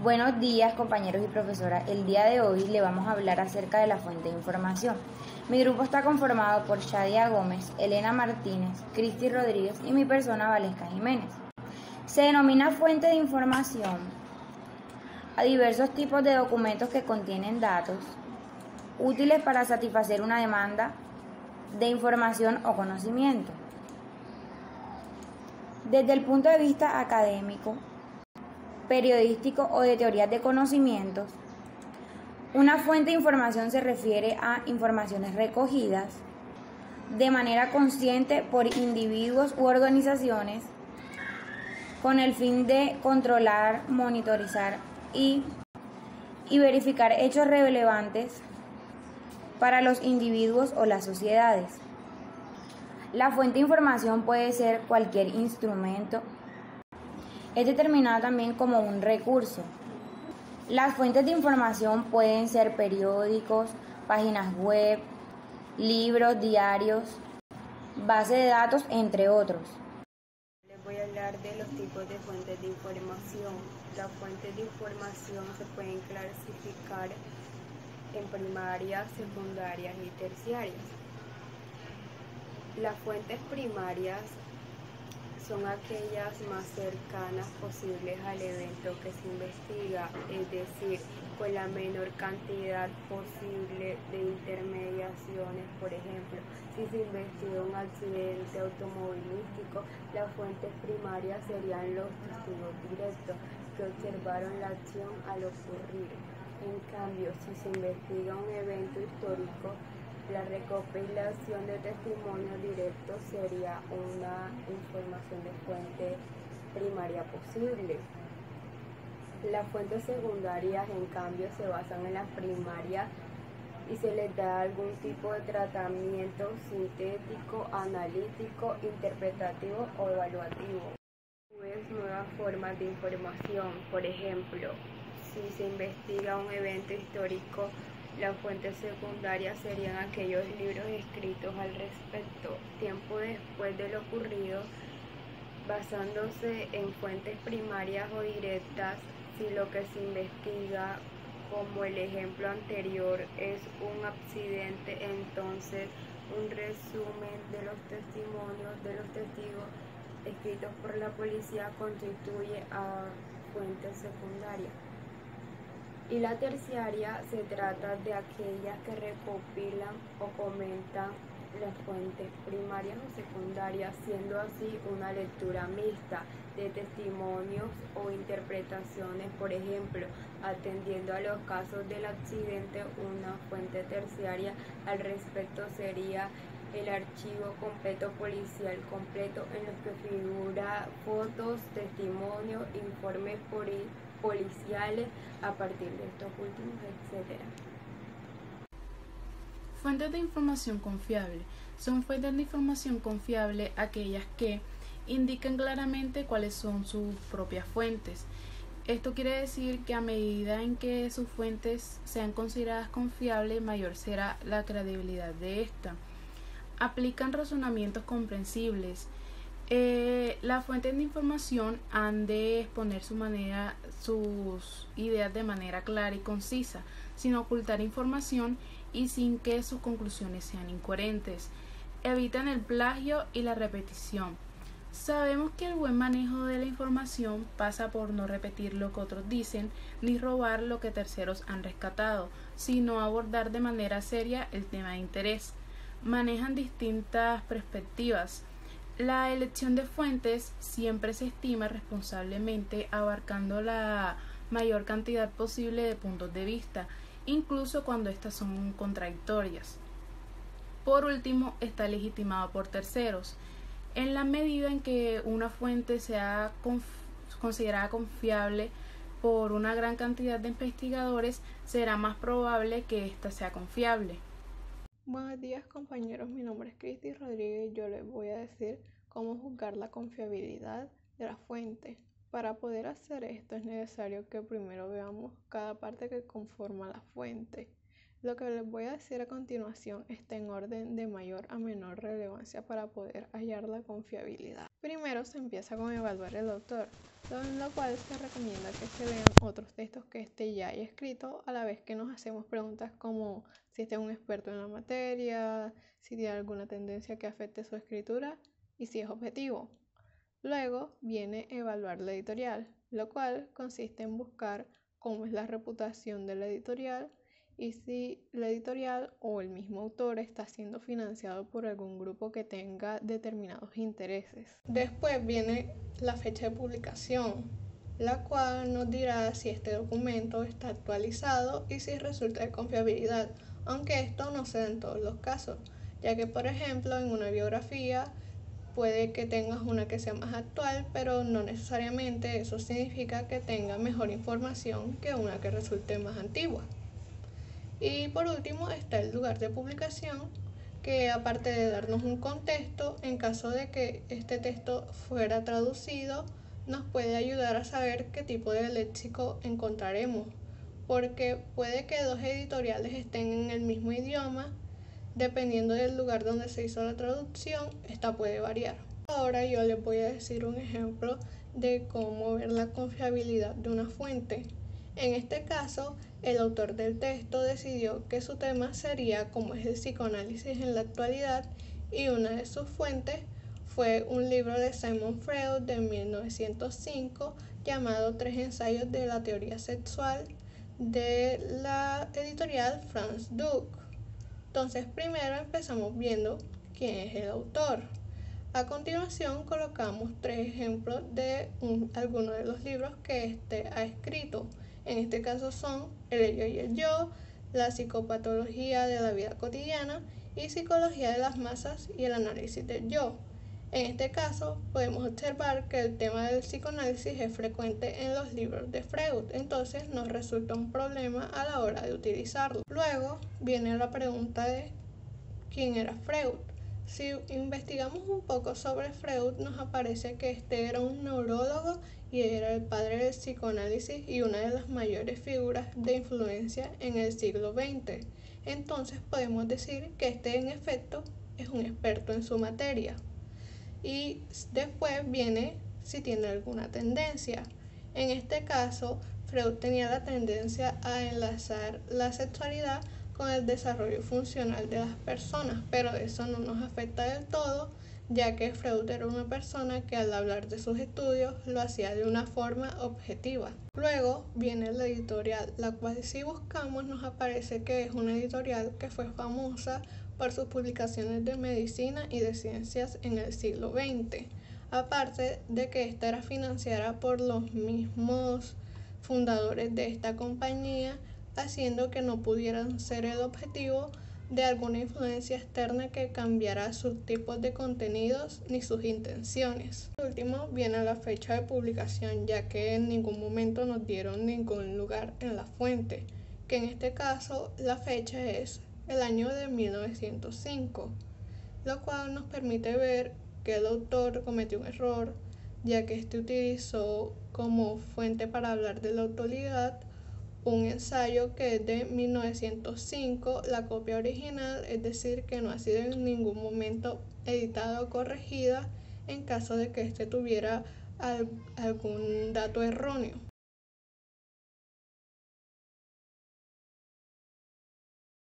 Buenos días, compañeros y profesoras. El día de hoy le vamos a hablar acerca de la fuente de información. Mi grupo está conformado por Shadia Gómez, Elena Martínez, Cristi Rodríguez y mi persona Valesca Jiménez. Se denomina fuente de información a diversos tipos de documentos que contienen datos útiles para satisfacer una demanda de información o conocimiento. Desde el punto de vista académico, periodístico o de teorías de conocimientos, una fuente de información se refiere a informaciones recogidas de manera consciente por individuos u organizaciones con el fin de controlar, monitorizar y verificar hechos relevantes para los individuos o las sociedades. La fuente de información puede ser cualquier instrumento. Es determinada también como un recurso. Las fuentes de información pueden ser periódicos, páginas web, libros, diarios, bases de datos, entre otros. Les voy a hablar de los tipos de fuentes de información. Las fuentes de información se pueden clasificar en primarias, secundarias y terciarias. Las fuentes primarias son aquellas más cercanas posibles al evento que se investiga, es decir, con la menor cantidad posible de intermediaciones. Por ejemplo, si se investiga un accidente automovilístico, las fuentes primarias serían los testigos directos que observaron la acción al ocurrir. En cambio, si se investiga un evento histórico, la recopilación de testimonios directos sería una información de fuente primaria posible. Las fuentes secundarias, en cambio, se basan en las primarias y se les da algún tipo de tratamiento sintético, analítico, interpretativo o evaluativo. Nuevas formas de información. Por ejemplo, si se investiga un evento histórico, las fuentes secundarias serían aquellos libros escritos al respecto, tiempo después de lo ocurrido, basándose en fuentes primarias o directas. Si lo que se investiga, como el ejemplo anterior, es un accidente, entonces un resumen de los testimonios de los testigos escritos por la policía constituye a fuente secundaria. Y la terciaria se trata de aquellas que recopilan o comentan las fuentes primarias o secundarias, siendo así una lectura mixta de testimonios o interpretaciones. Por ejemplo, atendiendo a los casos del accidente, una fuente terciaria al respecto sería el archivo completo policial completo, en los que figura fotos, testimonios, informes policiales a partir de estos últimos, etc. Fuentes de información confiable. Son fuentes de información confiable aquellas que indican claramente cuáles son sus propias fuentes. Esto quiere decir que a medida en que sus fuentes sean consideradas confiables, mayor será la credibilidad de esta. Aplican razonamientos comprensibles. Las fuentes de información han de exponer sus ideas de manera clara y concisa, sin ocultar información y sin que sus conclusiones sean incoherentes. Evitan el plagio y la repetición. Sabemos que el buen manejo de la información pasa por no repetir lo que otros dicen, ni robar lo que terceros han rescatado, sino abordar de manera seria el tema de interés. Manejan distintas perspectivas. La elección de fuentes siempre se estima responsablemente, abarcando la mayor cantidad posible de puntos de vista, incluso cuando estas son contradictorias. Por último, está legitimado por terceros. En la medida en que una fuente sea considerada confiable por una gran cantidad de investigadores, será más probable que ésta sea confiable. Buenos días, compañeros, mi nombre es Cristi Rodríguez y yo les voy a decir cómo juzgar la confiabilidad de la fuente. Para poder hacer esto es necesario que primero veamos cada parte que conforma la fuente. Lo que les voy a decir a continuación está en orden de mayor a menor relevancia para poder hallar la confiabilidad. Primero se empieza con evaluar el autor, en lo cual se recomienda que se lean otros textos que este ya haya escrito, a la vez que nos hacemos preguntas como si este es un experto en la materia, si tiene alguna tendencia que afecte su escritura y si es objetivo. Luego viene evaluar la editorial, lo cual consiste en buscar cómo es la reputación de la editorial y si la editorial o el mismo autor está siendo financiado por algún grupo que tenga determinados intereses. Después viene la fecha de publicación, la cual nos dirá si este documento está actualizado y si resulta de confiabilidad, aunque esto no se da en todos los casos, ya que por ejemplo en una biografía puede que tengas una que sea más actual, pero no necesariamente eso significa que tenga mejor información que una que resulte más antigua. Y por último está el lugar de publicación, que aparte de darnos un contexto, en caso de que este texto fuera traducido, nos puede ayudar a saber qué tipo de léxico encontraremos, porque puede que dos editoriales estén en el mismo idioma, dependiendo del lugar donde se hizo la traducción, esta puede variar. Ahora yo les voy a decir un ejemplo de cómo ver la confiabilidad de una fuente. En este caso, el autor del texto decidió que su tema sería cómo es el psicoanálisis en la actualidad y una de sus fuentes fue un libro de Sigmund Freud de 1905 llamado Tres ensayos de la teoría sexual de la editorial Franz Duc. Entonces primero empezamos viendo quién es el autor. A continuación colocamos tres ejemplos de algunos de los libros que éste ha escrito. En este caso son El ello y el yo, La psicopatología de la vida cotidiana y Psicología de las masas y el análisis del yo. En este caso podemos observar que el tema del psicoanálisis es frecuente en los libros de Freud, entonces nos resulta un problema a la hora de utilizarlo. Luego viene la pregunta de ¿quién era Freud? Si investigamos un poco sobre Freud, nos aparece que este era un neurólogo y era el padre del psicoanálisis y una de las mayores figuras de influencia en el siglo XX. Entonces podemos decir que este en efecto es un experto en su materia. Y después viene si tiene alguna tendencia. En este caso, Freud tenía la tendencia a enlazar la sexualidad con el desarrollo funcional de las personas, pero eso no nos afecta del todo, ya que Freud era una persona que al hablar de sus estudios lo hacía de una forma objetiva. Luego viene la editorial, la cual si buscamos nos aparece que es una editorial que fue famosa por sus publicaciones de medicina y de ciencias en el siglo XX, aparte de que esta era financiada por los mismos fundadores de esta compañía, haciendo que no pudieran ser el objetivo de alguna influencia externa que cambiara sus tipos de contenidos ni sus intenciones. Por último viene la fecha de publicación, ya que en ningún momento nos dieron ningún lugar en la fuente, que en este caso la fecha es el año de 1905, lo cual nos permite ver que el autor cometió un error, ya que este utilizó como fuente para hablar de la autoridad un ensayo que es de 1905, la copia original, es decir, que no ha sido en ningún momento editada o corregida en caso de que este tuviera algún dato erróneo.